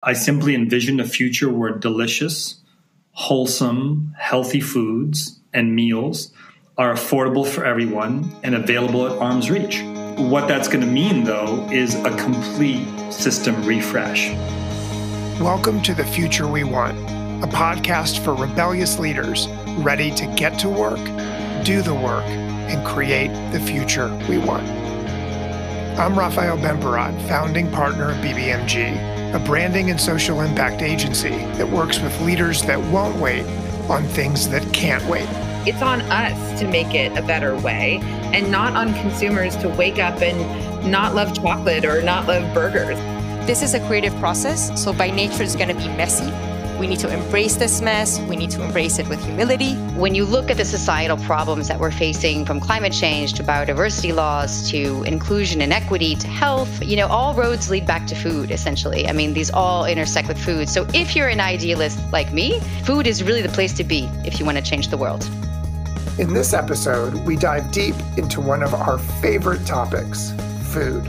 I simply envision a future where delicious, wholesome, healthy foods and meals are affordable for everyone and available at arm's reach. What that's going to mean, though, is a complete system refresh. Welcome to The Future We Want, a podcast for rebellious leaders ready to get to work, do the work, and create the future we want. I'm Raphael Bemporad, founding partner of BBMG, a branding and social impact agency that works with leaders that won't wait on things that can't wait. It's on us to make it a better way and not on consumers to wake up and not love chocolate or not love burgers. This is a creative process, so by nature it's going to be messy. We need to embrace this mess. We need to embrace it with humility. When you look at the societal problems that we're facing, from climate change to biodiversity loss to inclusion and equity to health, all roads lead back to food, essentially. I mean, these all intersect with food. So if you're an idealist like me, food is really the place to be if you want to change the world. In this episode, we dive deep into one of our favorite topics, food.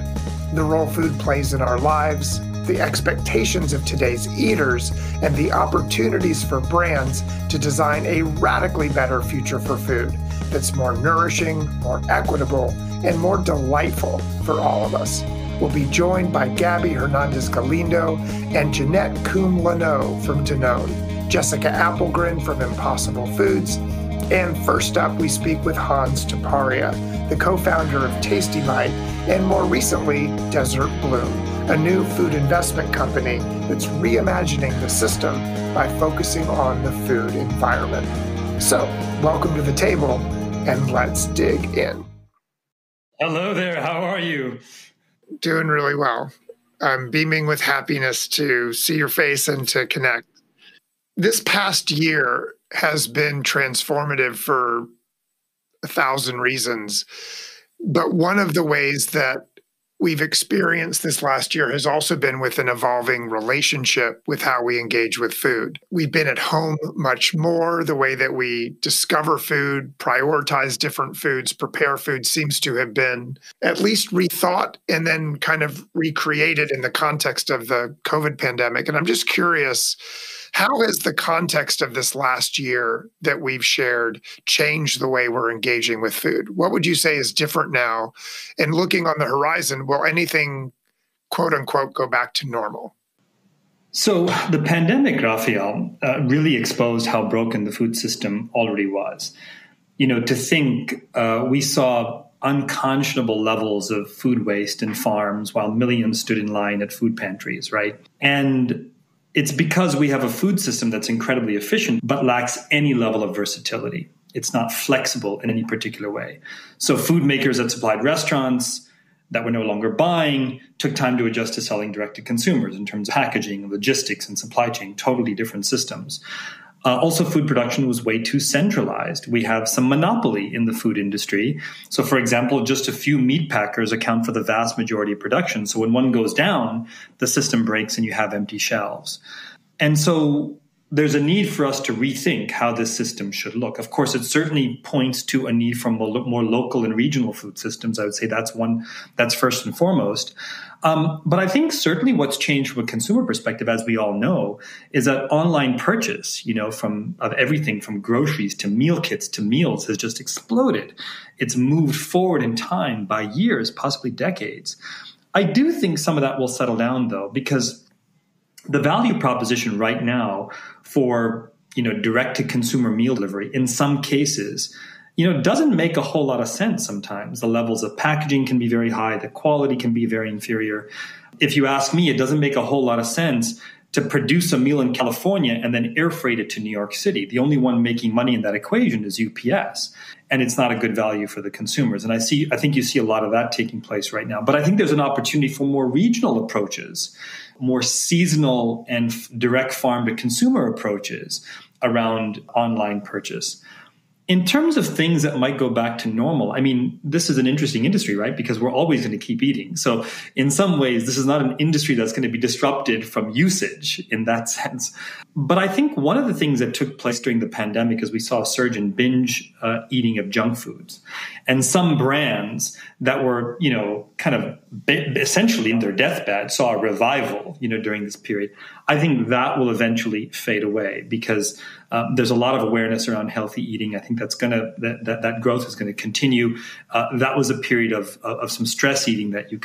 The role food plays in our lives, the expectations of today's eaters, and the opportunities for brands to design a radically better future for food that's more nourishing, more equitable, and more delightful for all of us. We'll be joined by Gabby Hernandez-Galindo and Jeanette Coombe-Lano from Danone, Jessica Applegren from Impossible Foods, and first up, we speak with Hans Taparia, the co-founder of Tasty Bite, and more recently, Desert Bloom, a new food investment company that's reimagining the system by focusing on the food environment. So, welcome to the table, and let's dig in. Hello there. How are you? Doing really well. I'm beaming with happiness to see your face and to connect. This past year has been transformative for 1,000 reasons. But one of the ways that we've experienced this last year has also been with an evolving relationship with how we engage with food. We've been at home much more. The way that we discover food, prioritize different foods, prepare food seems to have been at least rethought and then kind of recreated in the context of the COVID pandemic. And I'm just curious, how has the context of this last year that we've shared changed the way we're engaging with food? What would you say is different now? And looking on the horizon, will anything, quote unquote, go back to normal? So the pandemic, Raphael, really exposed how broken the food system already was. To think we saw unconscionable levels of food waste in farms while millions stood in line at food pantries, right? And it's because we have a food system that's incredibly efficient, but lacks any level of versatility. It's not flexible in any particular way. So food makers that supplied restaurants that were no longer buying took time to adjust to selling direct to consumers in terms of packaging, logistics, and supply chain, totally different systems. Also, food production was way too centralized. We have some monopoly in the food industry. So, for example, just a few meat packers account for the vast majority of production. So when one goes down, the system breaks and you have empty shelves. And so there's a need for us to rethink how this system should look. Of course, it certainly points to a need for more local and regional food systems. I would say that's first and foremost. But I think certainly what's changed from a consumer perspective, as we all know, is that online purchase, of everything from groceries to meal kits to meals has just exploded. It's moved forward in time by years, possibly decades. I do think some of that will settle down, though, because the value proposition right now for, direct-to-consumer meal delivery in some cases, doesn't make a whole lot of sense sometimes. The levels of packaging can be very high. The quality can be very inferior. If you ask me, it doesn't make a whole lot of sense to produce a meal in California and then air freight it to New York City. The only one making money in that equation is UPS. And it's not a good value for the consumers. And I think you see a lot of that taking place right now. But I think there's an opportunity for more regional approaches, more seasonal and direct farm to consumer approaches around online purchase. In terms of things that might go back to normal, I mean, this is an interesting industry, right? Because we're always going to keep eating. So in some ways, this is not an industry that's going to be disrupted from usage in that sense. But I think one of the things that took place during the pandemic is we saw a surge in binge eating of junk foods. And some brands that were, kind of essentially in their deathbed saw a revival, during this period. I think that will eventually fade away because there's a lot of awareness around healthy eating. I think that growth is going to continue. That was a period of some stress eating that you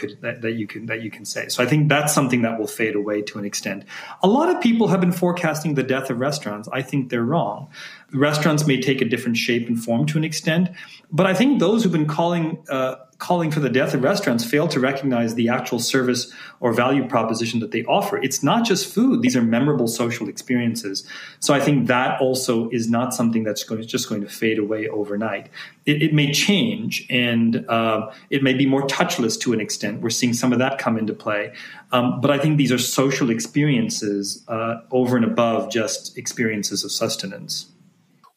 can say. So I think that's something that will fade away to an extent. A lot of people have been forecasting the death of restaurants. I think they're wrong. Restaurants may take a different shape and form to an extent, but I think those who've been calling for the death of restaurants fail to recognize the actual service or value proposition that they offer. It's not just food. These are memorable social experiences. So I think that also is not something that's just going to fade away overnight. It may change, and it may be more touchless to an extent. We're seeing some of that come into play. But I think these are social experiences over and above just experiences of sustenance.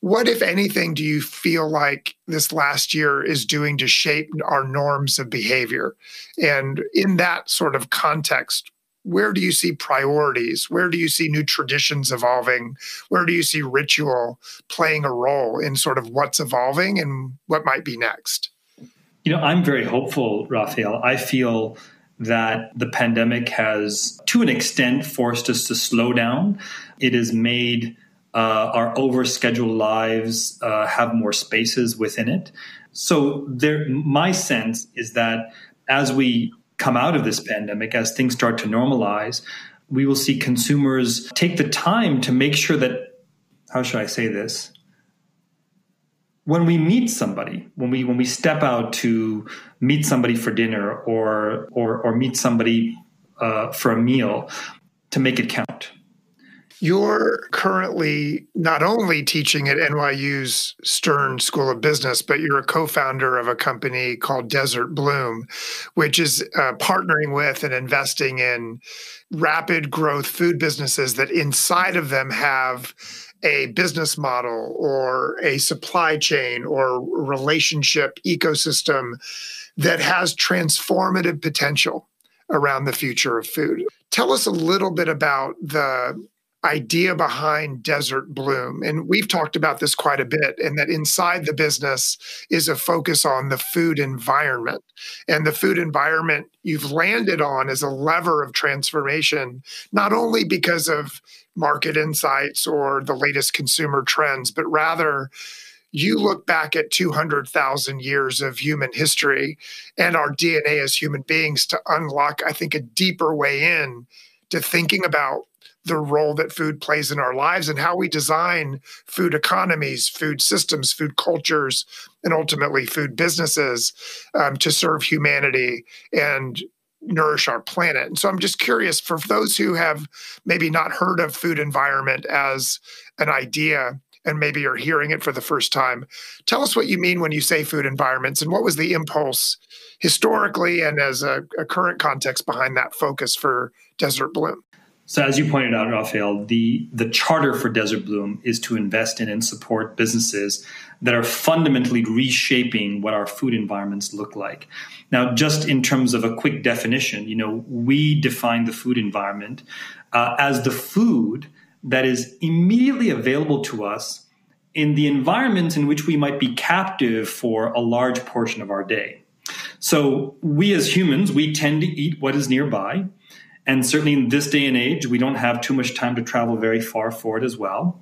What, if anything, do you feel like this last year is doing to shape our norms of behavior? And in that sort of context, where do you see priorities? Where do you see new traditions evolving? Where do you see ritual playing a role in sort of what's evolving and what might be next? I'm very hopeful, Raphael. I feel that the pandemic has, to an extent, forced us to slow down. It has made our overscheduled lives have more spaces within it. So my sense is that as we come out of this pandemic, as things start to normalize, we will see consumers take the time to make sure that, how should I say this? When we meet somebody, when we step out to meet somebody for dinner or meet somebody for a meal, to make it count. You're currently not only teaching at NYU's Stern School of Business, but you're a co-founder of a company called Desert Bloom, which is partnering with and investing in rapid growth food businesses that inside of them have a business model or a supply chain or relationship ecosystem that has transformative potential around the future of food. Tell us a little bit about the idea behind Desert Bloom. And we've talked about this quite a bit, and that inside the business is a focus on the food environment. And the food environment you've landed on as a lever of transformation, not only because of market insights or the latest consumer trends, but rather you look back at 200,000 years of human history and our DNA as human beings to unlock, I think, a deeper way in to thinking about the role that food plays in our lives and how we design food economies, food systems, food cultures, and ultimately food businesses to serve humanity and nourish our planet. And so I'm just curious, for those who have maybe not heard of food environment as an idea and maybe are hearing it for the first time, tell us what you mean when you say food environments, and what was the impulse historically and as a current context behind that focus for Desert Bloom? So as you pointed out, Raphael, the charter for Desert Bloom is to invest in and support businesses that are fundamentally reshaping what our food environments look like. Now, just in terms of a quick definition, we define the food environment as the food that is immediately available to us in the environments in which we might be captive for a large portion of our day. So we as humans, we tend to eat what is nearby. And certainly in this day and age, we don't have too much time to travel very far for it as well.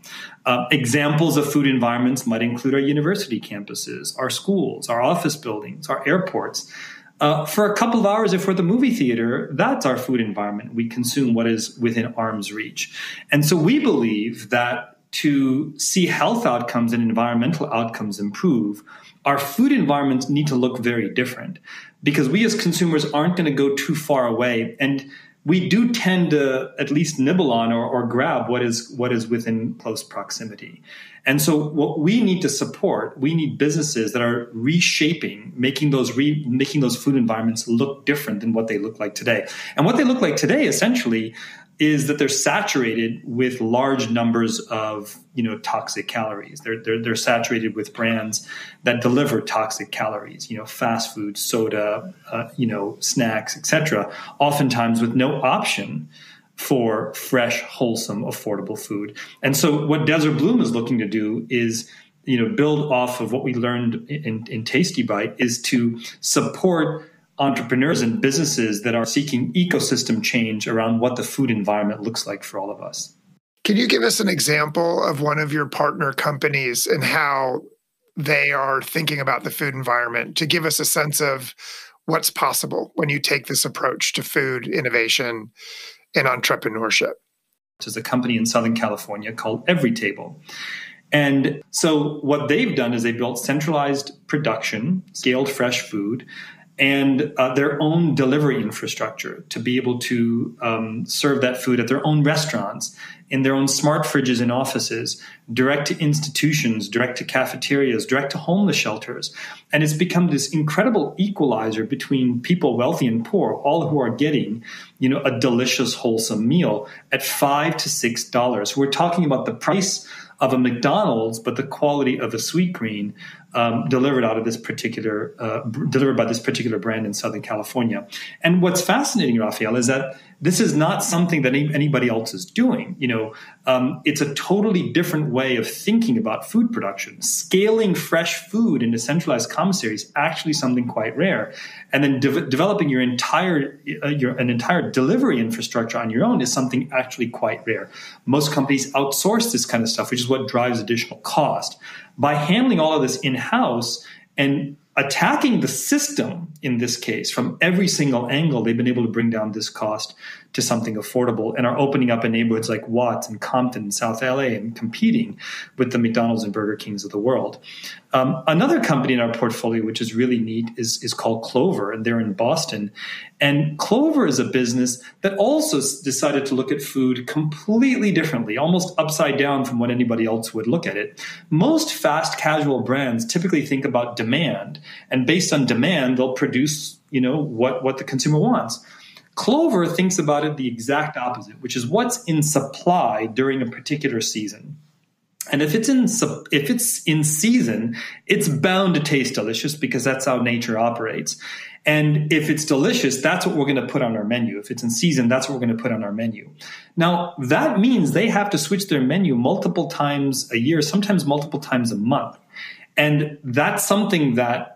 Examples of food environments might include our university campuses, our schools, our office buildings, our airports. For a couple of hours, if we're at the movie theater, that's our food environment. We consume what is within arm's reach. And so we believe that to see health outcomes and environmental outcomes improve, our food environments need to look very different, because we as consumers aren't going to go too far away. And we do tend to at least nibble on or grab what is within close proximity. And so what we need to support, we need businesses that are reshaping, making those food environments look different than what they look like today. And what they look like today, essentially, is that they're saturated with large numbers of, toxic calories. They're saturated with brands that deliver toxic calories, fast food, soda, snacks, etc. Oftentimes with no option for fresh, wholesome, affordable food. And so what Desert Bloom is looking to do is, build off of what we learned in Tasty Bite, is to support entrepreneurs and businesses that are seeking ecosystem change around what the food environment looks like for all of us. Can you give us an example of one of your partner companies and how they are thinking about the food environment, to give us a sense of what's possible when you take this approach to food innovation and entrepreneurship? There's a company in Southern California called Everytable. And so what they've done is they built centralized production, scaled fresh food, and their own delivery infrastructure to be able to serve that food at their own restaurants, in their own smart fridges in offices, direct to institutions, direct to cafeterias, direct to homeless shelters. And it's become this incredible equalizer between people wealthy and poor, all who are getting, a delicious, wholesome meal at $5 to $6. We're talking about the price of a McDonald's, but the quality of a Sweetgreen delivered by this particular brand in Southern California. And what's fascinating, Raphael, is that this is not something that anybody else is doing. It's a totally different way of thinking about food production. Scaling fresh food into centralized commissaries is actually something quite rare. And then developing an entire delivery infrastructure on your own is something actually quite rare. Most companies outsource this kind of stuff, which is what drives additional cost. By handling all of this in-house and attacking the system, in this case, from every single angle, they've been able to bring down this cost to something affordable and are opening up in neighborhoods like Watts and Compton and South LA and competing with the McDonald's and Burger Kings of the world. Another company in our portfolio, which is really neat, is called Clover, and they're in Boston. And Clover is a business that also decided to look at food completely differently, almost upside down from what anybody else would look at it. Most fast casual brands typically think about demand, and based on demand, they'll produce, what the consumer wants. Clover thinks about it the exact opposite, which is what's in supply during a particular season. And if it's in season, it's bound to taste delicious because that's how nature operates. And if it's delicious, that's what we're going to put on our menu. If it's in season, that's what we're going to put on our menu. Now, that means they have to switch their menu multiple times a year, sometimes multiple times a month. And that's something that,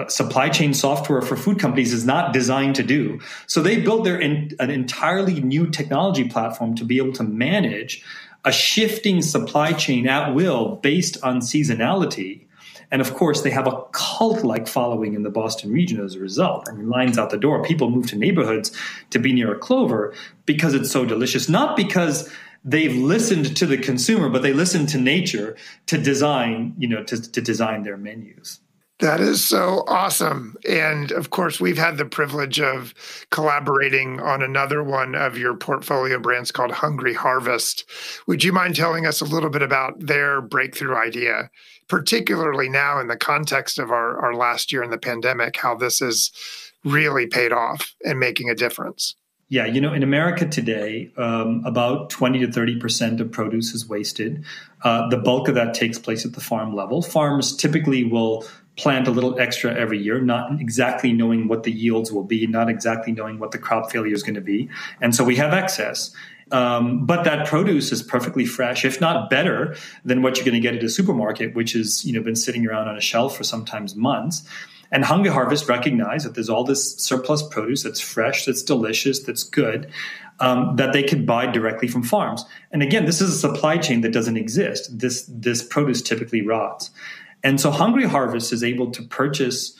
supply chain software for food companies is not designed to do. So they built an entirely new technology platform to be able to manage a shifting supply chain at will based on seasonality. And of course, they have a cult-like following in the Boston region as a result. I mean, lines out the door. People move to neighborhoods to be near a Clover because it's so delicious, not because they've listened to the consumer, but they listen to nature to design, to design their menus. That is so awesome. And of course, we've had the privilege of collaborating on another one of your portfolio brands called Hungry Harvest. Would you mind telling us a little bit about their breakthrough idea, particularly now in the context of our last year in the pandemic, how this has really paid off and making a difference? Yeah, in America today, about 20 to 30% of produce is wasted. The bulk of that takes place at the farm level. Farms typically will plant a little extra every year, not exactly knowing what the yields will be, not exactly knowing what the crop failure is going to be. And so we have excess. But that produce is perfectly fresh, if not better than what you're going to get at a supermarket, which has been sitting around on a shelf for sometimes months. And Hungry Harvest recognized that there's all this surplus produce that's fresh, that's delicious, that's good, that they could buy directly from farms. And again, this is a supply chain that doesn't exist. This produce typically rots. And so Hungry Harvest is able to purchase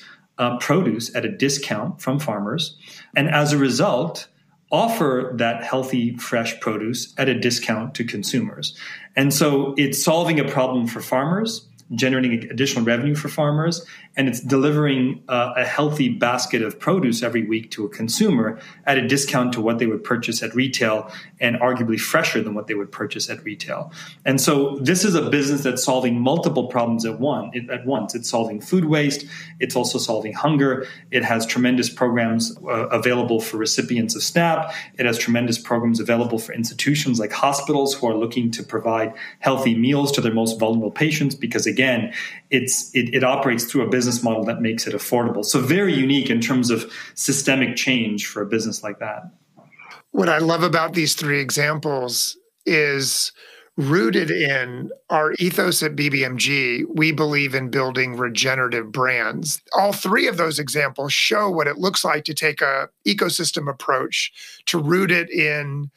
produce at a discount from farmers, and as a result, offer that healthy, fresh produce at a discount to consumers. And so it's solving a problem for farmers, generating additional revenue for farmers, and it's delivering a healthy basket of produce every week to a consumer at a discount to what they would purchase at retail, and arguably fresher than what they would purchase at retail. And so this is a business that's solving multiple problems at once. It's solving food waste. It's also solving hunger. It has tremendous programs available for recipients of SNAP. It has tremendous programs available for institutions like hospitals who are looking to provide healthy meals to their most vulnerable patients, because again, it operates through a business model that makes it affordable. So very unique in terms of systemic change for a business like that. What I love about these three examples is rooted in our ethos at BBMG. We believe in building regenerative brands. All three of those examples show what it looks like to take a ecosystem approach, to root it in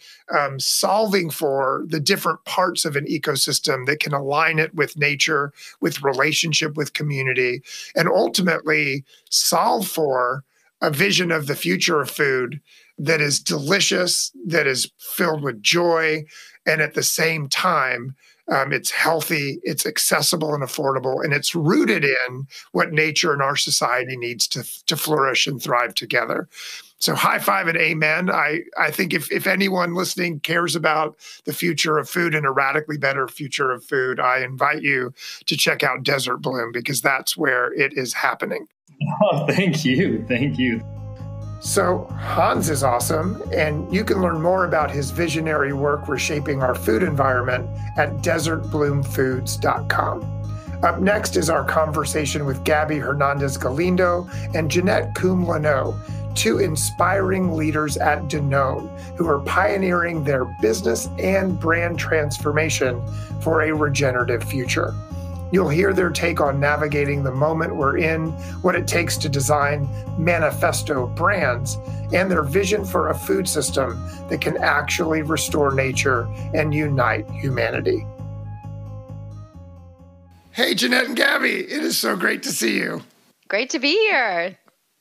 solving for the different parts of an ecosystem that can align it with nature, with relationship with community, and ultimately solve for a vision of the future of food that is delicious, that is filled with joy, and at the same time, it's healthy, it's accessible and affordable, and it's rooted in what nature and our society needs to flourish and thrive together. So high five and amen. I think if anyone listening cares about the future of food and a radically better future of food, I invite you to check out Desert Bloom, because that's where it is happening. Oh, thank you. Thank you. So Hans is awesome, and you can learn more about his visionary work reshaping our food environment at desertbloomfoods.com. Up next is our conversation with Gabby Hernandez Galindo and Jeanette Coombe-Leno, two inspiring leaders at Danone who are pioneering their business and brand transformation for a regenerative future. You'll hear their take on navigating the moment we're in, what it takes to design manifesto brands, and their vision for a food system that can actually restore nature and unite humanity. Hey, Jeanette and Gabby, it is so great to see you. Great to be here.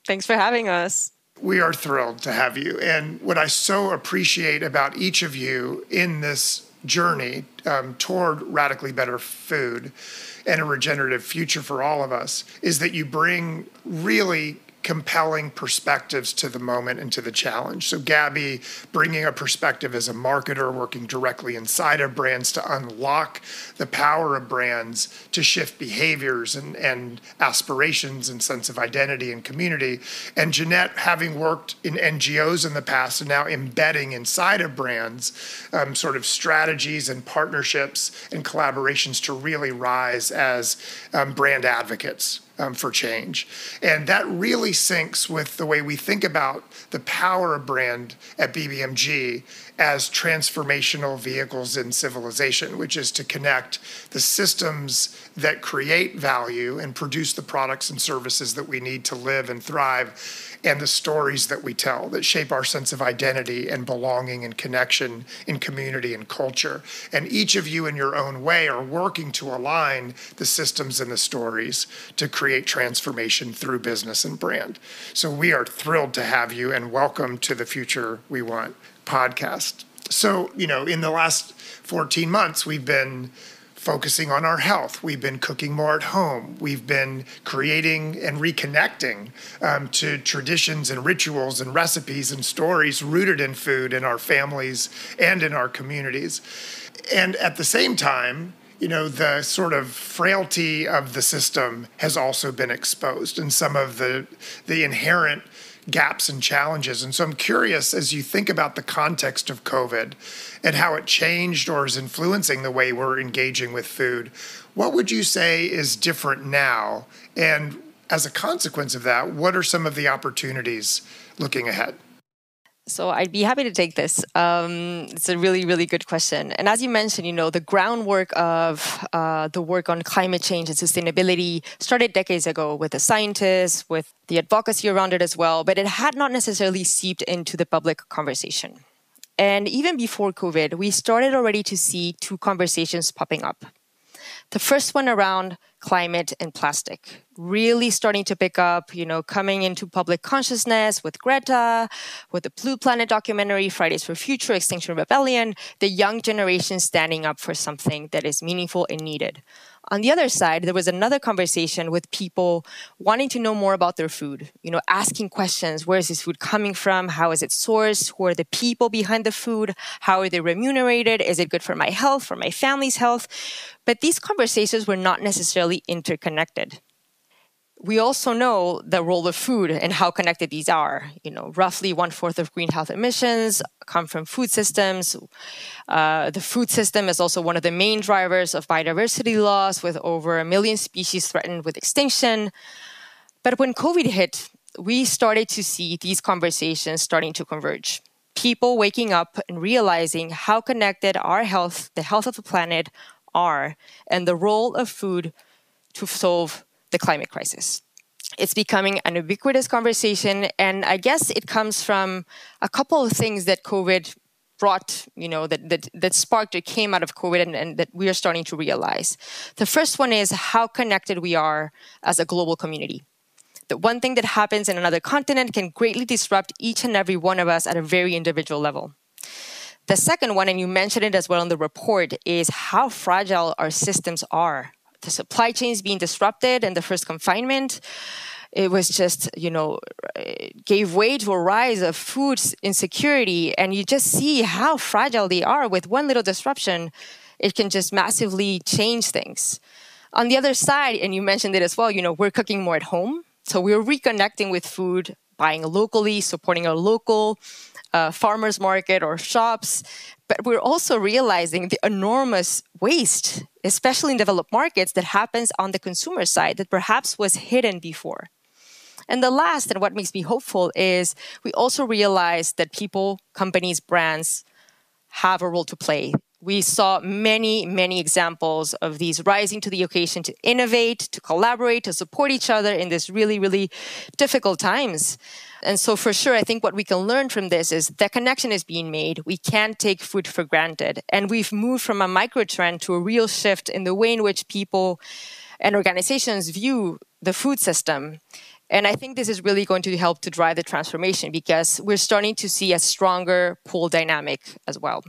Thanks for having us. We are thrilled to have you. And what I so appreciate about each of you in this journey toward radically better food and a regenerative future for all of us is that you bring really compelling perspectives to the moment and to the challenge. So Gabby, bringing a perspective as a marketer, working directly inside of brands to unlock the power of brands to shift behaviors and aspirations and sense of identity and community. And Jeanette, having worked in NGOs in the past and now embedding inside of brands sort of strategies and partnerships and collaborations to really rise as brand advocates for change. And that really syncs with the way we think about the power of brand at BBMG as transformational vehicles in civilization, which is to connect the systems that create value and produce the products and services that we need to live and thrive, and the stories that we tell that shape our sense of identity and belonging and connection in community and culture. And each of you in your own way are working to align the systems and the stories to create transformation through business and brand. So we are thrilled to have you, and welcome to the Future We Want podcast. So, in the last 14 months, we've been focusing on our health. We've been cooking more at home. We've been creating and reconnecting to traditions and rituals and recipes and stories rooted in food in our families and in our communities. And at the same time, the sort of frailty of the system has also been exposed, and some of the inherent gaps and challenges. And so I'm curious, as you think about the context of COVID and how it changed or is influencing the way we're engaging with food, what would you say is different now? And as a consequence of that, what are some of the opportunities looking ahead? So I'd be happy to take this. It's a really, really good question. And as you mentioned, the groundwork of the work on climate change and sustainability started decades ago with the scientists, with the advocacy around it as well, but it had not necessarily seeped into the public conversation. And even before COVID, we started already to see two conversations popping up. The first one around climate, and plastic. Really starting to pick up, coming into public consciousness with Greta, with the Blue Planet documentary, Fridays for Future, Extinction Rebellion, the young generation standing up for something that is meaningful and needed. On the other side, there was another conversation with people wanting to know more about their food, asking questions. Where is this food coming from? How is it sourced? Who are the people behind the food? How are they remunerated? Is it good for my health, for my family's health? But these conversations were not necessarily interconnected. We also know the role of food and how connected these are. Roughly 1/4 of greenhouse emissions come from food systems. The food system is also one of the main drivers of biodiversity loss, with over 1 million species threatened with extinction. But when COVID hit, we started to see these conversations starting to converge. People waking up and realizing how connected our health, the health of the planet, are, and the role of food to solve the climate crisis. It's becoming an ubiquitous conversation, and I guess it comes from a couple of things that COVID brought, that sparked or came out of COVID and that we are starting to realize. The first one is how connected we are as a global community. That one thing that happens in another continent can greatly disrupt each and every one of us at a very individual level. The second one, and you mentioned it as well in the report, is how fragile our systems are. The supply chains being disrupted in the first confinement, it was just, gave way to a rise of food insecurity. And you just see how fragile they are. With one little disruption, it can just massively change things. On the other side, and you mentioned it as well, we're cooking more at home. So we're reconnecting with food, buying locally, supporting a local farmers market or shops. But we're also realizing the enormous waste, especially in developed markets, that happens on the consumer side that perhaps was hidden before. And the last, and what makes me hopeful, is we also realize that people, companies, brands have a role to play. We saw many, many examples of these rising to the occasion to innovate, to collaborate, to support each other in this really, really difficult times. And so for sure, I think what we can learn from this is that connection is being made. We can't take food for granted. And we've moved from a micro trend to a real shift in the way in which people and organizations view the food system. And I think this is really going to help to drive the transformation because we're starting to see a stronger pull dynamic as well.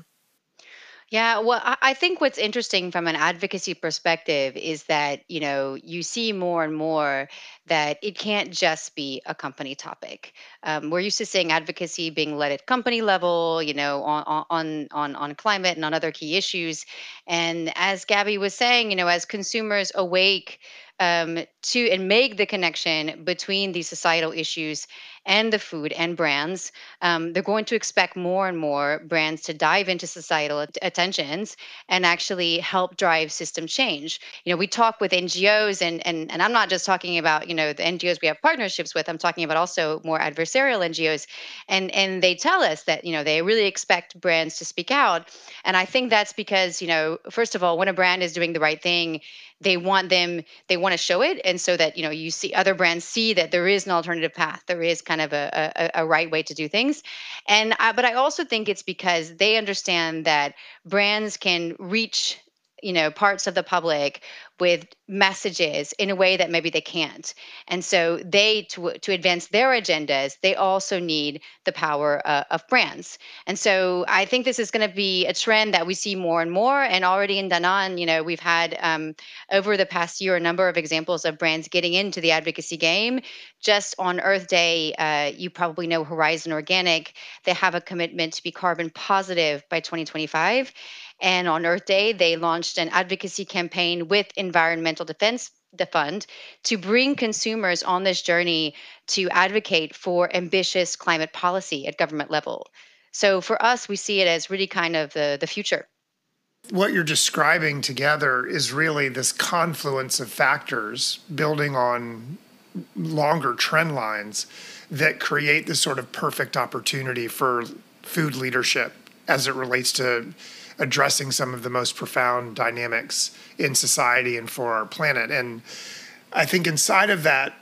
Yeah, well, I think what's interesting from an advocacy perspective is that, you see more and more that it can't just be a company topic. We're used to seeing advocacy being led at company level, on climate and on other key issues. And as Gabby was saying, as consumers awake to and make the connection between these societal issues and the food and brands, they're going to expect more and more brands to dive into societal attentions and actually help drive system change. We talk with NGOs, and I'm not just talking about the NGOs we have partnerships with. I'm talking about also more adversarial NGOs, and they tell us that they really expect brands to speak out. And I think that's because first of all, when a brand is doing the right thing, they want to show it, and so that you see other brands see that there is an alternative path, there is kind of a right way to do things. But I also think it's because they understand that brands can reach parts of the public with messages in a way that maybe they can't. And so to advance their agendas, they also need the power of brands. And so I think this is going to be a trend that we see more and more. And already in Danone, we've had over the past year a number of examples of brands getting into the advocacy game. Just on Earth Day, you probably know Horizon Organic. They have a commitment to be carbon positive by 2025. And on Earth Day, they launched an advocacy campaign with Environmental Defense Fund to bring consumers on this journey to advocate for ambitious climate policy at government level. So for us, we see it as really kind of the future. What you're describing together is really this confluence of factors building on longer trend lines that create this sort of perfect opportunity for food leadership as it relates to addressing some of the most profound dynamics in society and for our planet. And I think inside of that,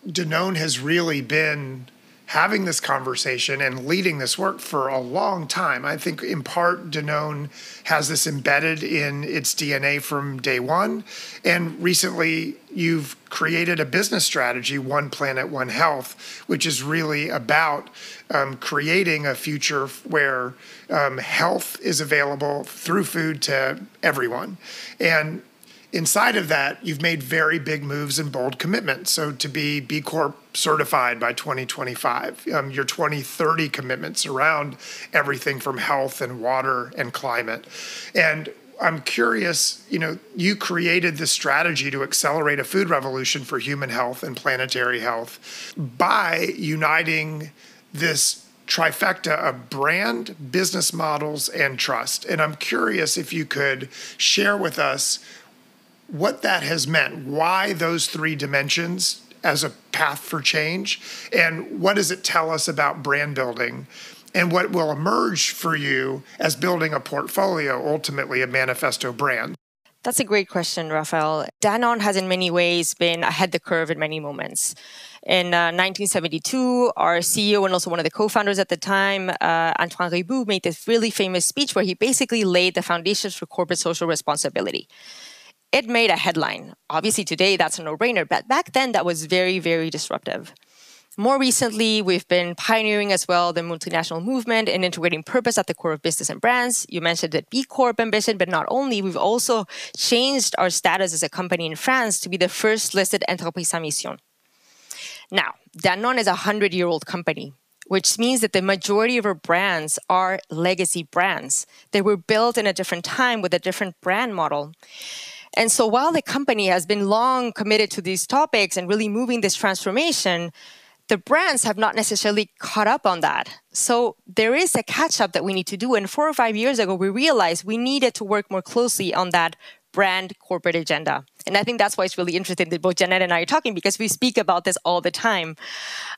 Danone has really been having this conversation and leading this work for a long time. I think in part Danone has this embedded in its DNA from day one. And recently you've created a business strategy, One Planet, One Health, which is really about creating a future where health is available through food to everyone. And inside of that, you've made very big moves and bold commitments. So to be B Corp certified by 2025, your 2030 commitments around everything from health and water and climate. And I'm curious, you created this strategy to accelerate a food revolution for human health and planetary health by uniting this trifecta of brand, business models, and trust. And I'm curious if you could share with us what that has meant, why those three dimensions as a path for change, and what does it tell us about brand building, and what will emerge for you as building a portfolio, ultimately a manifesto brand? That's a great question, Raphael. Danone has in many ways been ahead the curve in many moments. In 1972, our CEO and also one of the co-founders at the time, Antoine Riboud, made this really famous speech where he basically laid the foundations for corporate social responsibility. It made a headline. Obviously, today, that's a no-brainer, but back then, that was very, very disruptive. More recently, we've been pioneering as well the multinational movement and integrating purpose at the core of business and brands. You mentioned the B Corp ambition, but not only, we've also changed our status as a company in France to be the first listed entreprise à mission. Now, Danone is a 100-year-old company, which means that the majority of our brands are legacy brands. They were built in a different time with a different brand model. And so while the company has been long committed to these topics and really moving this transformation, the brands have not necessarily caught up on that. So there is a catch-up that we need to do. And 4 or 5 years ago, we realized we needed to work more closely on that brand corporate agenda. And I think that's why it's really interesting that both Janet and I are talking, because we speak about this all the time.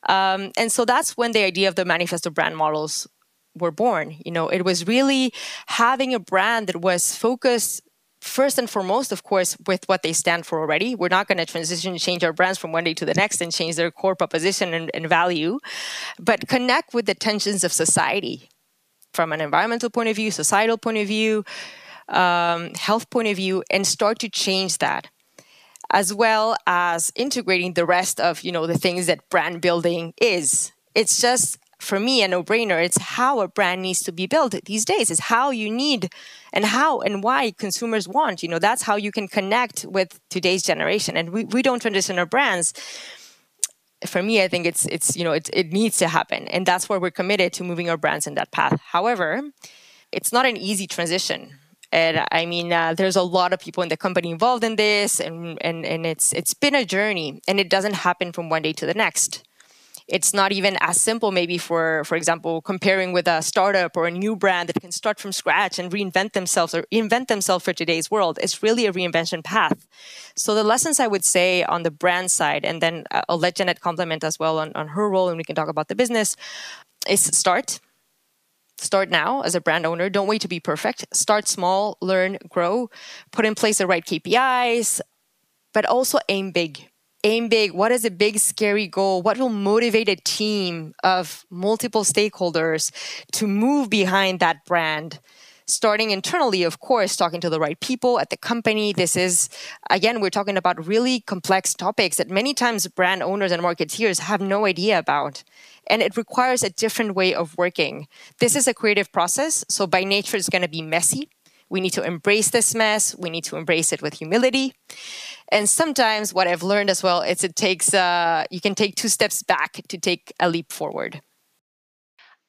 And so that's when the idea of the manifesto brand models were born. It was really having a brand that was focused first and foremost, of course, with what they stand for already. We're not going to transition and change our brands from one day to the next and change their core proposition and value, but connect with the tensions of society from an environmental point of view, societal point of view, health point of view, and start to change that, as well as integrating the rest of, the things that brand building is. It's just, for me, a no-brainer. It's how a brand needs to be built these days. It's how you need and how and why consumers want. That's how you can connect with today's generation. And we don't transition our brands. For me, I think it needs to happen. And that's where we're committed to moving our brands in that path. However, it's not an easy transition. And I mean, there's a lot of people in the company involved in this, and it's been a journey, and it doesn't happen from one day to the next. It's not even as simple, maybe for example, comparing with a startup or a new brand that can start from scratch and reinvent themselves or invent themselves for today's world. It's really a reinvention path. So the lessons I would say on the brand side, and then I'll let Janet complement as well on her role, and we can talk about the business, is start. Start now as a brand owner. Don't wait to be perfect. Start small, learn, grow, put in place the right KPIs, but also aim big. Aim big. What is a big, scary goal? What will motivate a team of multiple stakeholders to move behind that brand? Starting internally, of course, talking to the right people at the company. This is, again, we're talking about really complex topics that many times brand owners and marketeers have no idea about. And it requires a different way of working. This is a creative process, so by nature, it's going to be messy. We need to embrace this mess. We need to embrace it with humility. And sometimes what I've learned as well is it takes, you can take 2 steps back to take a leap forward.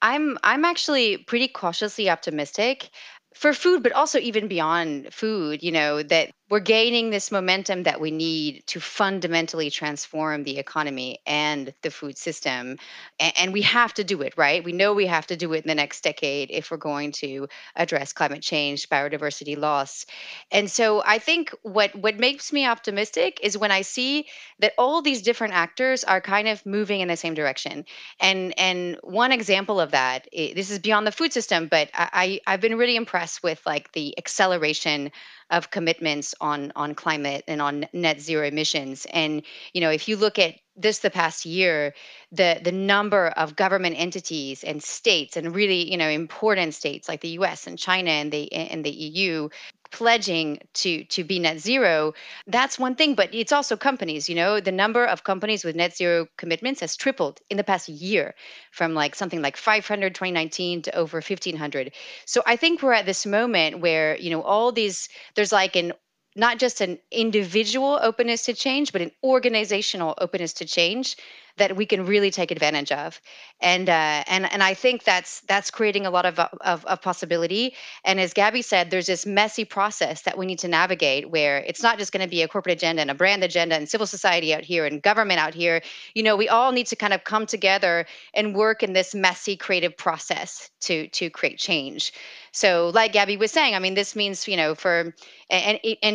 I'm actually pretty cautiously optimistic for food, but also even beyond food, that we're gaining this momentum that we need to fundamentally transform the economy and the food system. And we have to do it, right? We know we have to do it in the next decade if we're going to address climate change, biodiversity loss. And so I think what makes me optimistic is when I see that all these different actors are kind of moving in the same direction. And one example of that, this is beyond the food system, but I've been really impressed with like the acceleration of commitments on climate and on net zero emissions. And if you look at this the past year, the number of government entities and states, and really important states like the U.S. and China and the EU pledging to be net zero, that's one thing. But it's also companies. The number of companies with net zero commitments has tripled in the past year, from like something like 500 2019 to over 1,500. So I think we're at this moment where all these, there's like an not just an individual openness to change, but an organizational openness to change that we can really take advantage of. And I think that's creating a lot of possibility. And as Gabby said, there's this messy process that we need to navigate, where it's not just going to be a corporate agenda and a brand agenda and civil society out here and government out here. We all need to kind of come together and work in this messy creative process to create change. So like Gabby was saying, I mean, this means, for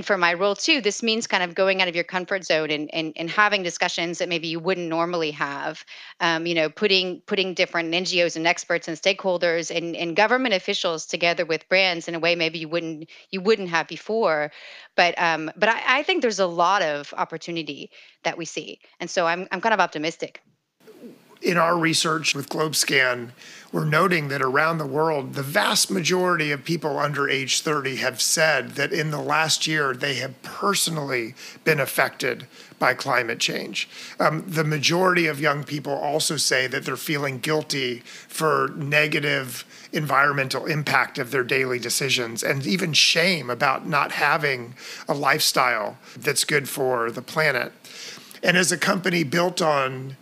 for my role too, this means kind of going out of your comfort zone and having discussions that maybe you wouldn't normally have, putting different NGOs and experts and stakeholders and government officials together with brands in a way maybe you wouldn't have before. But I think there's a lot of opportunity that we see. And so I'm kind of optimistic. In our research with GlobeScan, we're noting that around the world, the vast majority of people under age 30 have said that in the last year, they have personally been affected by climate change. The majority of young people also say that they're feeling guilty for negative environmental impact of their daily decisions, and even shame about not having a lifestyle that's good for the planet. And as a company built on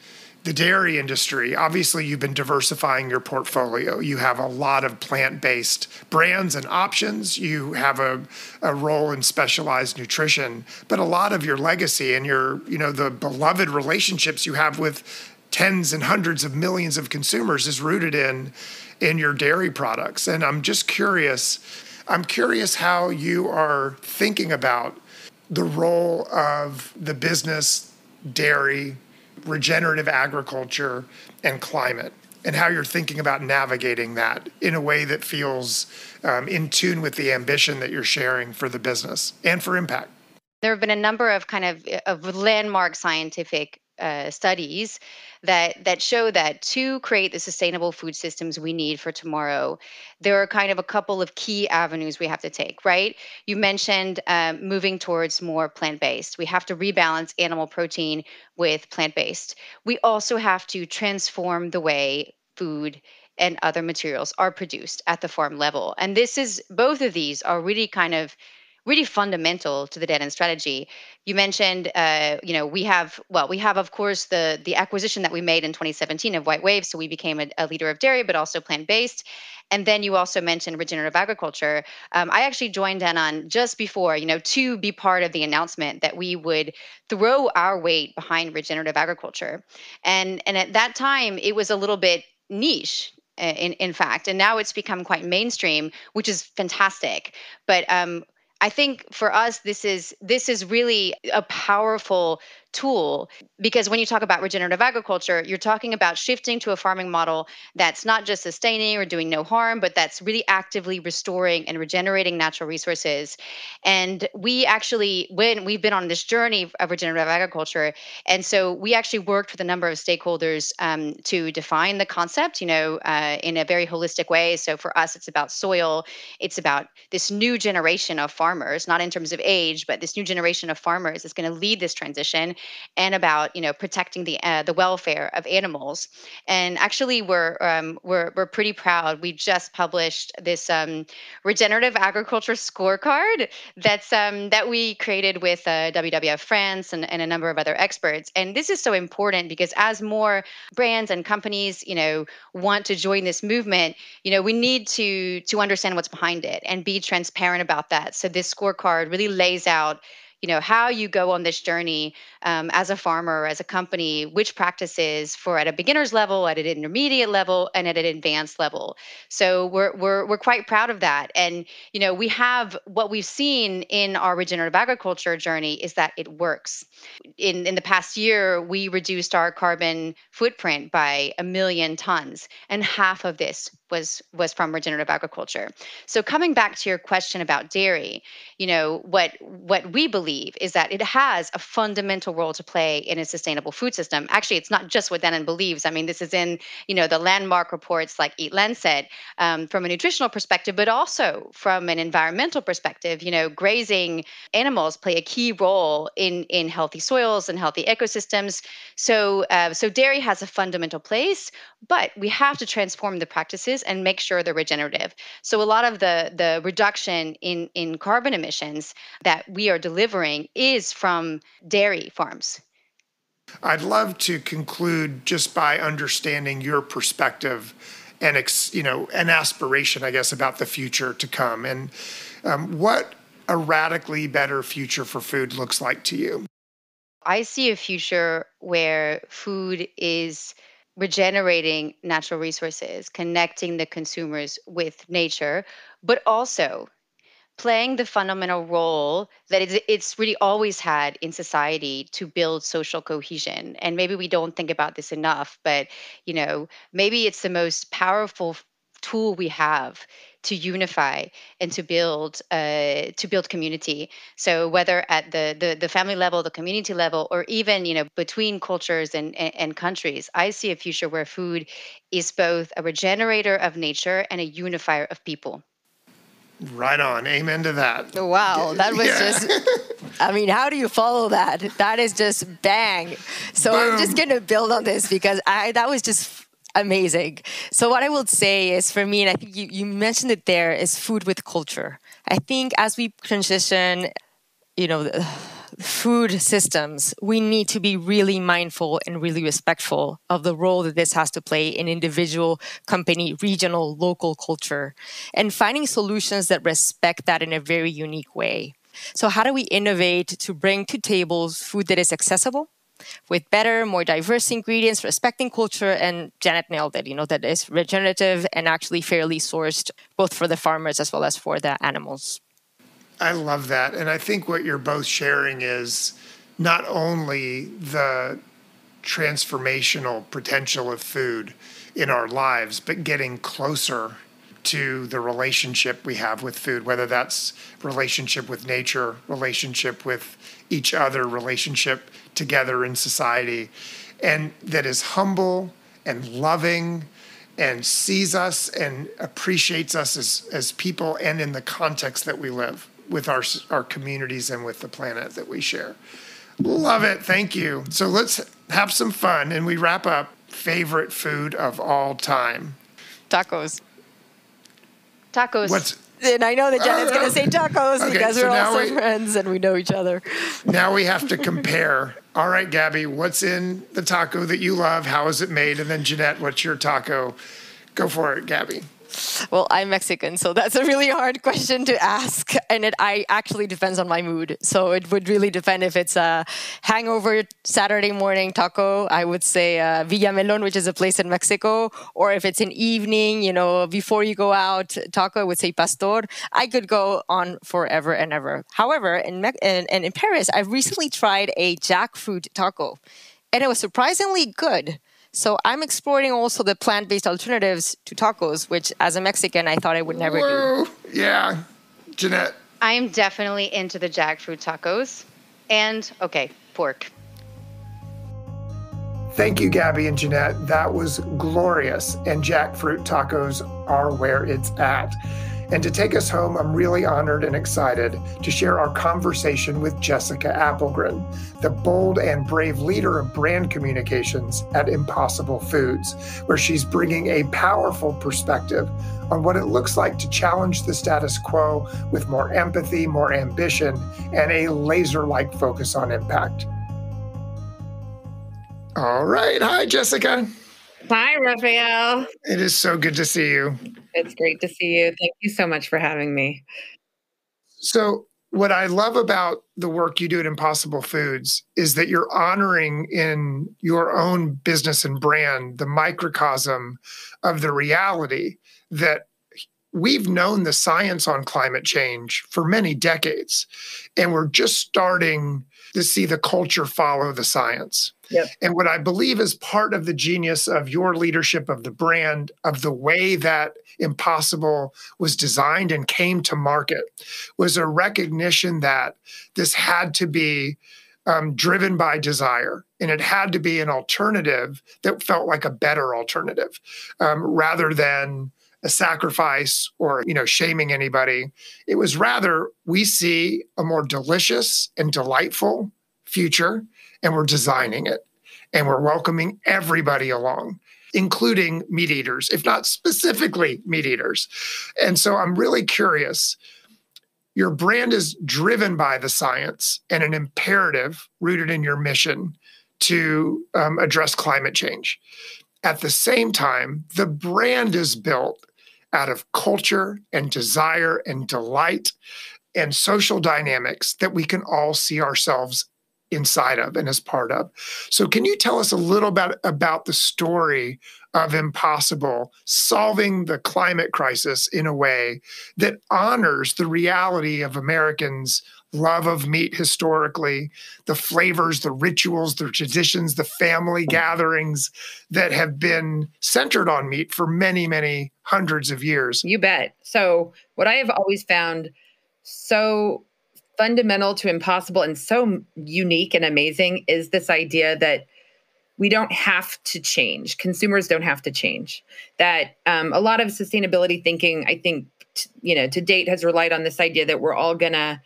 the dairy industry, obviously you've been diversifying your portfolio. You have a lot of plant-based brands and options. You have a role in specialized nutrition, but a lot of your legacy and your, the beloved relationships you have with tens and hundreds of millions of consumers is rooted in your dairy products. And I'm just curious. I'm curious how you are thinking about the role of the business, dairy, regenerative agriculture, and climate, and how you're thinking about navigating that in a way that feels in tune with the ambition that you're sharing for the business and for impact. There have been a number of of landmark scientific studies that show that to create the sustainable food systems we need for tomorrow, there are kind of a couple of key avenues we have to take, right? You mentioned moving towards more plant-based. We have to rebalance animal protein with plant-based. We also have to transform the way food and other materials are produced at the farm level. And both of these are really fundamental to the Danone strategy. You mentioned, we have, of course, the acquisition that we made in 2017 of White Wave, so we became a leader of dairy, but also plant-based. And then you also mentioned regenerative agriculture. I actually joined Danone just before, to be part of the announcement that we would throw our weight behind regenerative agriculture. And at that time, it was a little bit niche. In fact, and now it's become quite mainstream, which is fantastic. But I think for us, this is really a powerful tool, because when you talk about regenerative agriculture, you're talking about shifting to a farming model that's not just sustaining or doing no harm, but that's really actively restoring and regenerating natural resources. And we've been on this journey of regenerative agriculture, and so we actually worked with a number of stakeholders to define the concept, in a very holistic way. So for us, it's about soil, it's about this new generation of farmers, not in terms of age, but this new generation of farmers is going to lead this transition, and about protecting the welfare of animals. And actually, we're pretty proud. We just published this regenerative agriculture scorecard that we created with WWF France and a number of other experts. And this is so important because as more brands and companies want to join this movement, we need to understand what's behind it and be transparent about that. So this scorecard really lays out how you go on this journey as a farmer, as a company, which practices for at a beginner's level, at an intermediate level, and at an advanced level. So we're quite proud of that. And we have what we've seen in our regenerative agriculture journey is that it works. In the past year, we reduced our carbon footprint by 1 million tons, and half of this was from regenerative agriculture. So coming back to your question about dairy, what we believe is that it has a fundamental role to play in a sustainable food system. Actually, it's not just what Danone believes. I mean, this is in the landmark reports like Eat Lancet from a nutritional perspective, but also from an environmental perspective. Grazing animals play a key role in healthy soils and healthy ecosystems. So dairy has a fundamental place, but we have to transform the practices and make sure they're regenerative. So a lot of the reduction in carbon emissions that we are delivering is from dairy farms. I'd love to conclude just by understanding your perspective and an aspiration, I guess, about the future to come, and what a radically better future for food looks like to you. I see a future where food is regenerating natural resources, connecting the consumers with nature, but also playing the fundamental role that it's really always had in society to build social cohesion. And maybe we don't think about this enough, but maybe it's the most powerful tool we have to unify and to build community. So whether at the family level, the community level, or even between cultures and countries, I see a future where food is both a regenerator of nature and a unifier of people. Right on. Amen to that. Wow, that was just, how do you follow that? That is just bang. So Boom. I'm just going to build on this because that was just amazing. So what I will say is, for me, and I think you mentioned it there, is food with culture. I think as we transition, food systems, we need to be really mindful and really respectful of the role that this has to play in individual, company, regional, local culture, and finding solutions that respect that in a very unique way. So how do we innovate to bring to tables food that is accessible, with better, more diverse ingredients, respecting culture, and Janet nailed it, that is regenerative and actually fairly sourced, both for the farmers as well as for the animals. I love that. And I think what you're both sharing is not only the transformational potential of food in our lives, but getting closer to the relationship we have with food, whether that's relationship with nature, relationship with each other, relationship together in society, and that is humble and loving and sees us and appreciates us as people and in the context that we live with our communities and with the planet that we share. Love it. Thank you. So let's have some fun, and we wrap up. Favorite food of all time? Tacos. And I know that Janet's going to say tacos because we're also friends and we know each other. Now we have to compare. All right, Gabby, what's in the taco that you love? How is it made? And then Jeanette, what's your taco? Go for it, Gabby. Well, I'm Mexican, so that's a really hard question to ask. And it actually depends on my mood. So it would really depend if it's a hangover Saturday morning taco, I would say Villamelon, which is a place in Mexico. Or if it's an evening, before you go out taco, I would say Pastor. I could go on forever and ever. However, in Paris, I recently tried a jackfruit taco, and it was surprisingly good. So I'm exploring also the plant-based alternatives to tacos, which as a Mexican, I thought I would never do. Yeah. Jeanette? I am definitely into the jackfruit tacos. And, pork. Thank you, Gabby and Jeanette. That was glorious. And jackfruit tacos are where it's at. And to take us home, I'm really honored and excited to share our conversation with Jessica Applegren, the bold and brave leader of brand communications at Impossible Foods, where she's bringing a powerful perspective on what it looks like to challenge the status quo with more empathy, more ambition, and a laser-like focus on impact. All right. Hi, Jessica. Hi, Raphael. It is so good to see you. It's great to see you. Thank you so much for having me. So What I love about the work you do at Impossible Foods is that you're honoring in your own business and brand the microcosm of the reality that we've known the science on climate change for many decades, and we're just starting to see the culture follow the science. Yep. And what I believe is part of the genius of your leadership of the brand, of the way that Impossible was designed and came to market, was a recognition that this had to be driven by desire, and it had to be an alternative that felt like a better alternative, rather than a sacrifice or shaming anybody. It was rather, we see a more delicious and delightful future, and we're designing it, and we're welcoming everybody along, including meat eaters, if not specifically meat eaters. And so I'm really curious. Your brand is driven by the science and an imperative rooted in your mission to address climate change. At the same time, the brand is built out of culture and desire and delight and social dynamics that we can all see ourselves inside of and as part of. So can you tell us a little bit about the story of Impossible solving the climate crisis in a way that honors the reality of Americans' love of meat historically, the flavors, the rituals, the traditions, the family gatherings that have been centered on meat for many, many hundreds of years? You bet. So what I have always found so fundamental to Impossible and so unique and amazing is this idea that we don't have to change. Consumers don't have to change. That a lot of sustainability thinking, I think, to date has relied on this idea that we're all going to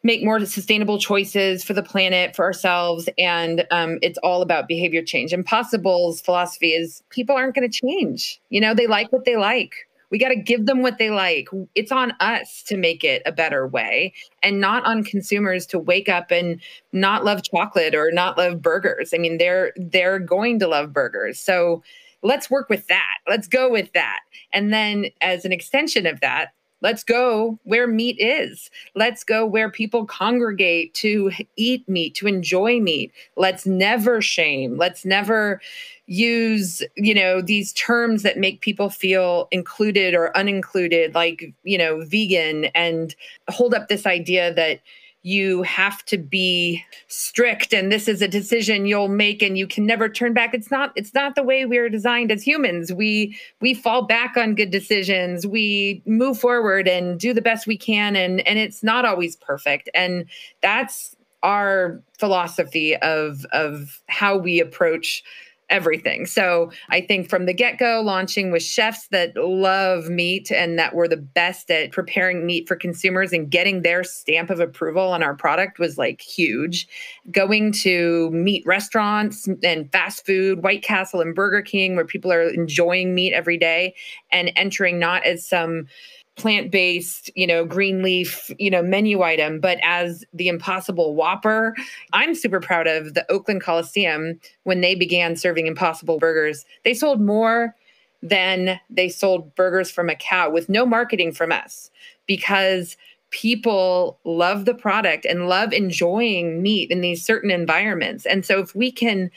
make more sustainable choices for the planet, for ourselves, and it's all about behavior change. Impossible's philosophy is people aren't going to change. They like what they like. We got to give them what they like. It's on us to make it a better way, and not on consumers to wake up and not love chocolate or not love burgers. I mean, they're going to love burgers. So let's work with that. Let's go with that. And then as an extension of that, let's go where meat is. Let's go where people congregate to eat meat, to enjoy meat. Let's never shame. Let's never use, these terms that make people feel included or unincluded, like, vegan, and hold up this idea that you have to be strict and this is a decision you'll make and you can never turn back. It's not the way we're designed as humans. We fall back on good decisions. We move forward and do the best we can. And it's not always perfect. And that's our philosophy of how we approach everything. So I think from the get-go, launching with chefs that love meat and that were the best at preparing meat for consumers and getting their stamp of approval on our product was like huge. Going to meat restaurants and fast food, White Castle and Burger King, where people are enjoying meat every day, and entering not as some plant-based, green leaf, menu item, but as the Impossible Whopper. I'm super proud of the Oakland Coliseum when they began serving Impossible burgers. They sold more than they sold burgers from a cow with no marketing from us, because people love the product and love enjoying meat in these certain environments. And so if we can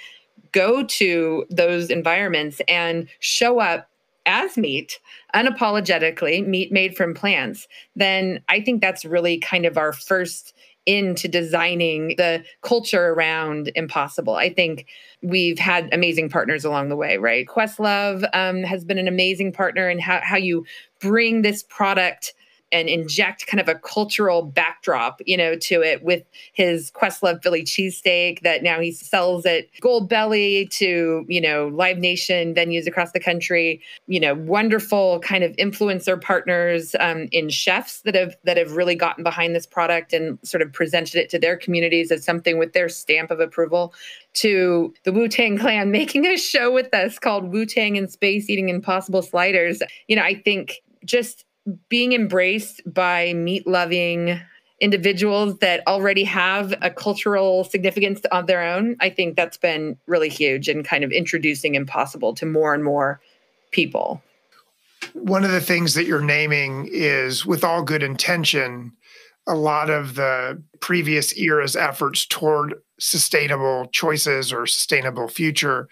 go to those environments and show up as meat, unapologetically, meat made from plants, then I think that's really kind of our first into designing the culture around Impossible. I think we've had amazing partners along the way, right? Questlove has been an amazing partner in how you bring this product and inject kind of a cultural backdrop, to it with his Questlove Philly cheesesteak that now he sells at Gold Belly to, Live Nation venues across the country, wonderful kind of influencer partners in chefs that have really gotten behind this product and sort of presented it to their communities as something with their stamp of approval, to the Wu-Tang Clan making a show with us called Wu-Tang in Space Eating Impossible Sliders. I think just being embraced by meat-loving individuals that already have a cultural significance of their own, I think that's been really huge in kind of introducing Impossible to more and more people. One of the things that you're naming is, with all good intention, a lot of the previous era's efforts toward sustainable choices or sustainable future,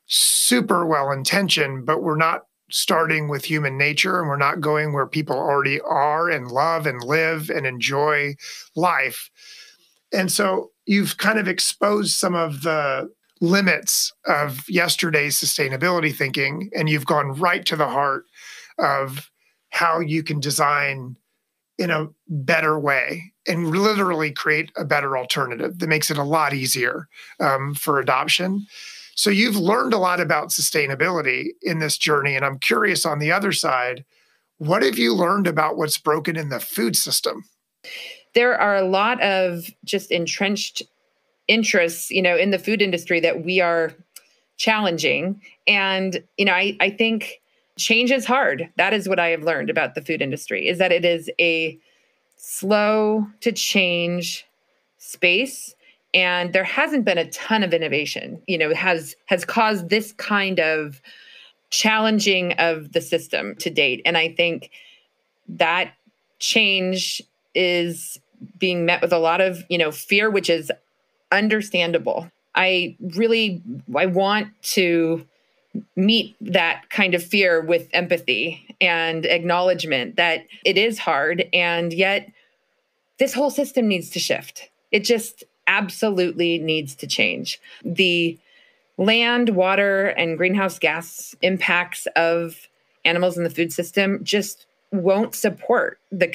super well intentioned, but we're not starting with human nature, and we're not going where people already are and love and live and enjoy life. And so you've kind of exposed some of the limits of yesterday's sustainability thinking, and you've gone right to the heart of how you can design in a better way and literally create a better alternative that makes it a lot easier for adoption. So you've learned a lot about sustainability in this journey. And I'm curious, on the other side, what have you learned about what's broken in the food system? There are a lot of just entrenched interests, in the food industry that we are challenging. And, I think change is hard. That is what I have learned about the food industry, is that it is a slow to change space. And there hasn't been a ton of innovation, has caused this kind of challenging of the system to date. And I think that change is being met with a lot of, fear, which is understandable. I want to meet that kind of fear with empathy and acknowledgement that it is hard, and yet this whole system needs to shift. It just absolutely needs to change. The land, water, and greenhouse gas impacts of animals in the food system just won't support the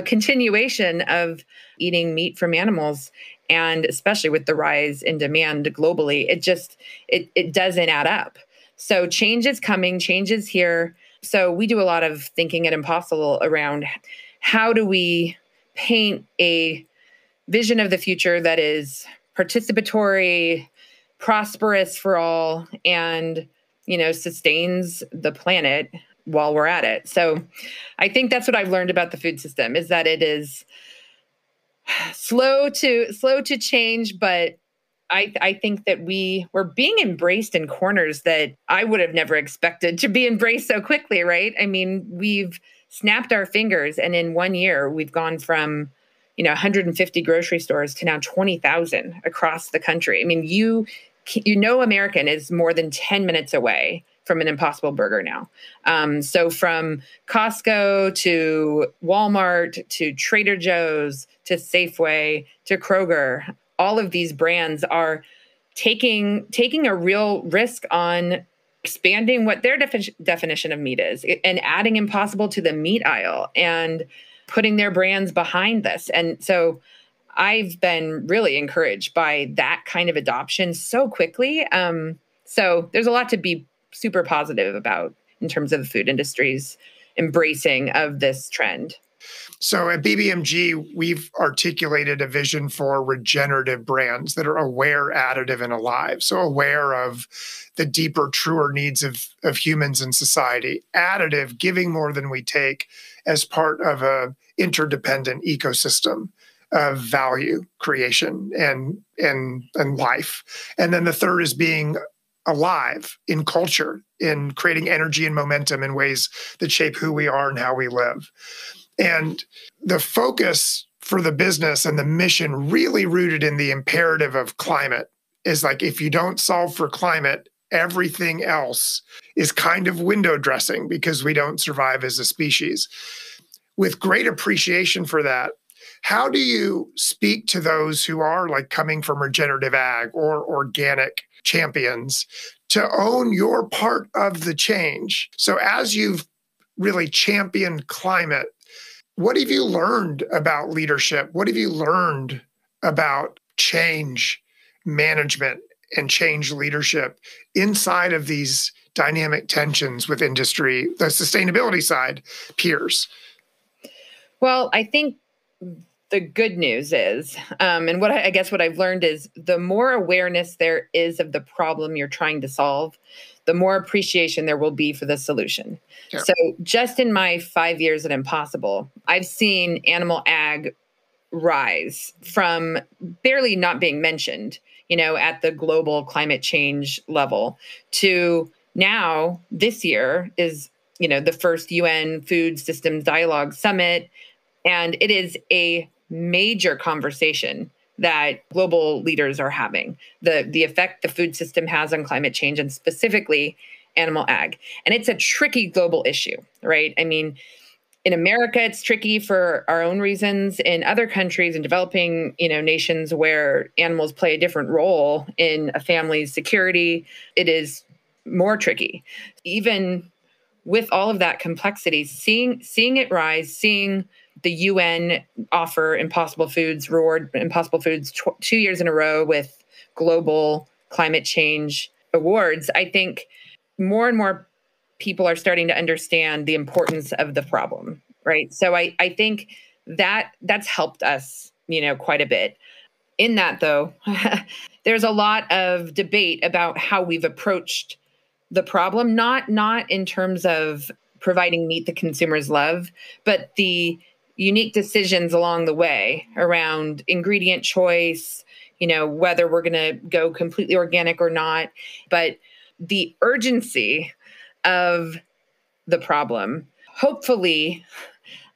continuation of eating meat from animals. And especially with the rise in demand globally, it doesn't add up. So change is coming, change is here. So we do a lot of thinking at Impossible around how do we paint a vision of the future that is participatory, prosperous for all, and, sustains the planet while we're at it. So I think that's what I've learned about the food system, is that it is slow to change, but I think that we're being embraced in corners that I would have never expected to be embraced so quickly, right? I mean, we've snapped our fingers, and in 1 year, we've gone from 150 grocery stores to now 20,000 across the country. I mean, American is more than 10 minutes away from an Impossible Burger now. So from Costco to Walmart to Trader Joe's to Safeway to Kroger, all of these brands are taking a real risk on expanding what their definition of meat is and adding Impossible to the meat aisle and putting their brands behind this. And so I've been really encouraged by that kind of adoption so quickly. So there's a lot to be super positive about in terms of the food industry's embracing of this trend. So at BBMG, we've articulated a vision for regenerative brands that are aware, additive, and alive. So aware of the deeper, truer needs of humans and society. Additive, giving more than we take as part of an interdependent ecosystem of value creation and life. And then the third is being alive in culture, in creating energy and momentum in ways that shape who we are and how we live. And the focus for the business and the mission, really rooted in the imperative of climate, is like, if you don't solve for climate, everything else is kind of window dressing because we don't survive as a species. With great appreciation for that, how do you speak to those who are like coming from regenerative ag or organic champions to own your part of the change? So as you've really championed climate, what have you learned about leadership? What have you learned about change management and change leadership inside of these dynamic tensions with industry, the sustainability side, peers? Well, I think the good news is, and what I've learned is, the more awareness there is of the problem you're trying to solve, the more appreciation there will be for the solution. Yeah. So just in my 5 years at Impossible, I've seen animal ag rise from barely not being mentioned, at the global climate change level, to now this year is, the first UN Food Systems Dialogue Summit. And it is a major conversation that global leaders are having, the effect the food system has on climate change and specifically animal ag. And it's a tricky global issue, right? I mean, in America, it's tricky for our own reasons. In other countries and developing, nations where animals play a different role in a family's security, it is more tricky. Even with all of that complexity, seeing it rise, seeing the UN offer Impossible Foods, reward Impossible Foods 2 years in a row with global climate change awards, I think more and more people are starting to understand the importance of the problem, right? So I think that's helped us, quite a bit. In that, though, there's a lot of debate about how we've approached the problem, not in terms of providing meat the consumers love, but the unique decisions along the way around ingredient choice, whether we're going to go completely organic or not. But the urgency of the problem hopefully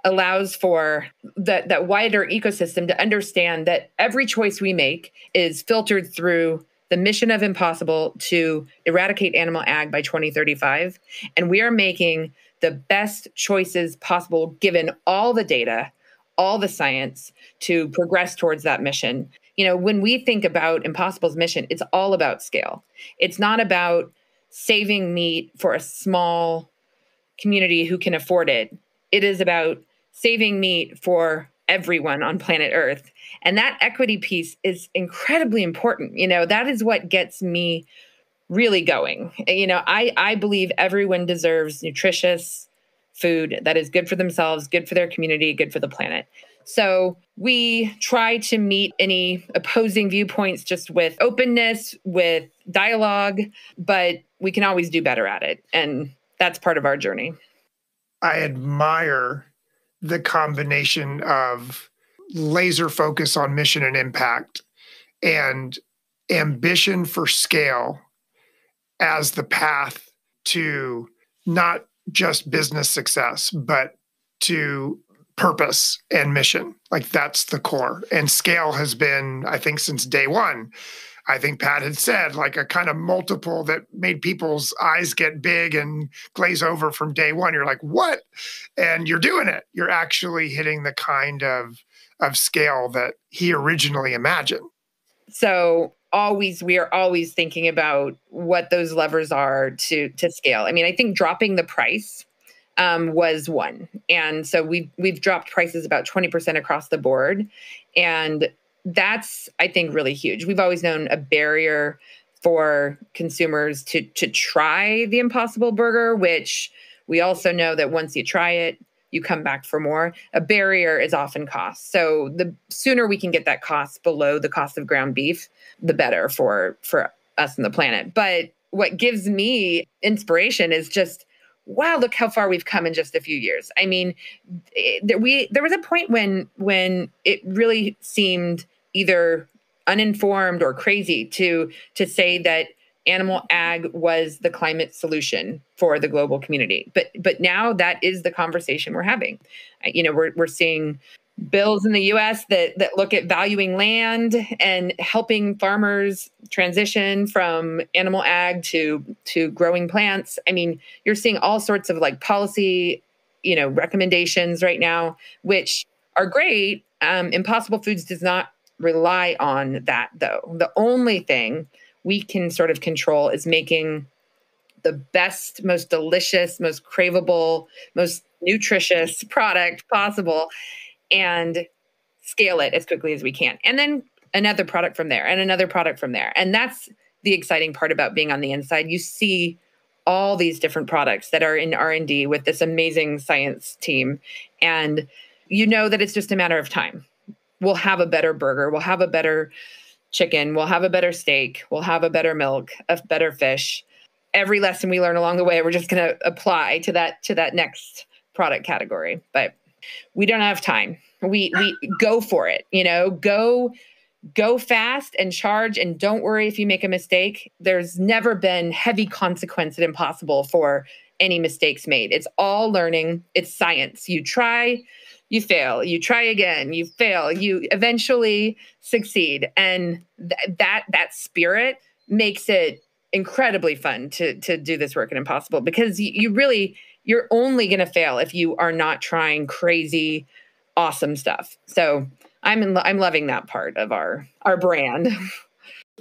allows for that wider ecosystem to understand that every choice we make is filtered through the mission of Impossible to eradicate animal ag by 2035. And we are making the best choices possible given all the data, all the science to progress towards that mission. When we think about Impossible's mission, it's all about scale. It's not about saving meat for a small community who can afford it. It is about saving meat for everyone on planet Earth. And that equity piece is incredibly important. That is what gets me really going. I believe everyone deserves nutritious food that is good for themselves, good for their community, good for the planet. So we try to meet any opposing viewpoints just with openness, with dialogue, but we can always do better at it. And that's part of our journey. I admire the combination of laser focus on mission and impact and ambition for scale as the path to not just business success, but to purpose and mission. Like that's the core. And scale has been, I think, since day one. I think Pat had said like a kind of multiple that made people's eyes get big and glaze over from day one. You're like, what? And you're doing it. You're actually hitting the kind of scale that he originally imagined. So we are always thinking about what those levers are to scale. I mean, I think dropping the price was one. And so we've dropped prices about 20% across the board. And that's, I think, really huge. We've always known a barrier for consumers to try the Impossible Burger, which we also know that once you try it, you come back for more. A barrier is often cost. So the sooner we can get that cost below the cost of ground beef, the better for us and the planet. But what gives me inspiration is just, wow, look how far we've come in just a few years. I mean, there was a point when it really seemed either uninformed or crazy to say that animal ag was the climate solution for the global community. But now that is the conversation we're having. We're seeing bills in the US that look at valuing land and helping farmers transition from animal ag to growing plants. I mean, you're seeing all sorts of like policy, recommendations right now, which are great. Impossible Foods does not rely on that, though. The only thing we can sort of control is making the best, most delicious, most craveable, most nutritious product possible and scale it as quickly as we can. And then another product from there and another product from there. And that's the exciting part about being on the inside. You see all these different products that are in R&D with this amazing science team. And you know that it's just a matter of time. We'll have a better burger. We'll have a better chicken. We'll have a better steak. We'll have a better milk, a better fish. Every lesson we learn along the way, we're just going to apply to that next product category. But we don't have time. We go for it. Go fast and charge, and don't worry if you make a mistake. There's never been heavy consequence at Impossible for any mistakes made. It's all learning. It's science. You try, you fail, you try again, you fail, you eventually succeed. And that spirit makes it incredibly fun to do this work in Impossible, because you're only going to fail if you are not trying crazy, awesome stuff. So I'm loving that part of our brand.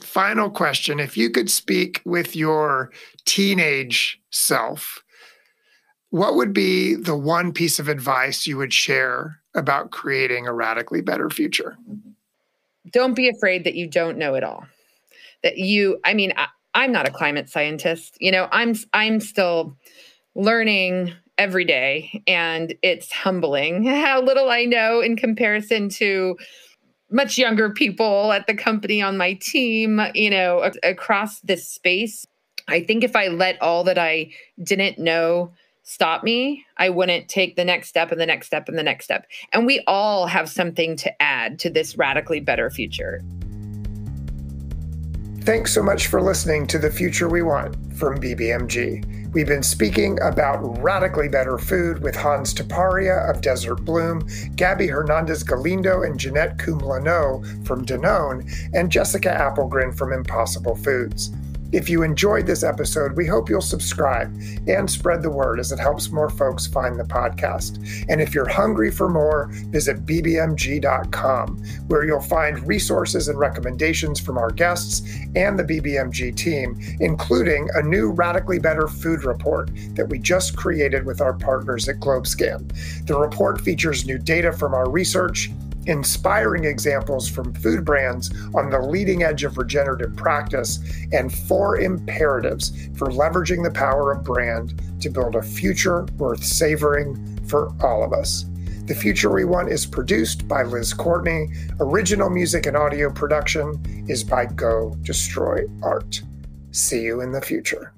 Final question. If you could speak with your teenage self, what would be the one piece of advice you would share about creating a radically better future? Don't be afraid that you don't know it all. I'm not a climate scientist. I'm still learning every day, and it's humbling how little I know in comparison to much younger people at the company, on my team, across this space. I think if I let all that I didn't know stop me, I wouldn't take the next step and the next step and the next step. And we all have something to add to this radically better future. Thanks so much for listening to The Future We Want from BBMG. We've been speaking about radically better food with Hans Taparia of Desert Bloom, Gabby Hernandez Galindo and Jeanette Kumlano from Danone, and Jessica Applegren from Impossible Foods. If you enjoyed this episode, we hope you'll subscribe and spread the word, as it helps more folks find the podcast. And if you're hungry for more, visit bbmg.com, where you'll find resources and recommendations from our guests and the BBMG team, including a new Radically Better Food Report that we just created with our partners at GlobeScan. The report features new data from our research, inspiring examples from food brands on the leading edge of regenerative practice, and 4 imperatives for leveraging the power of brand to build a future worth savoring for all of us. The Future We Want is produced by Liz Courtney. Original music and audio production is by Go Destroy Art. See you in the future.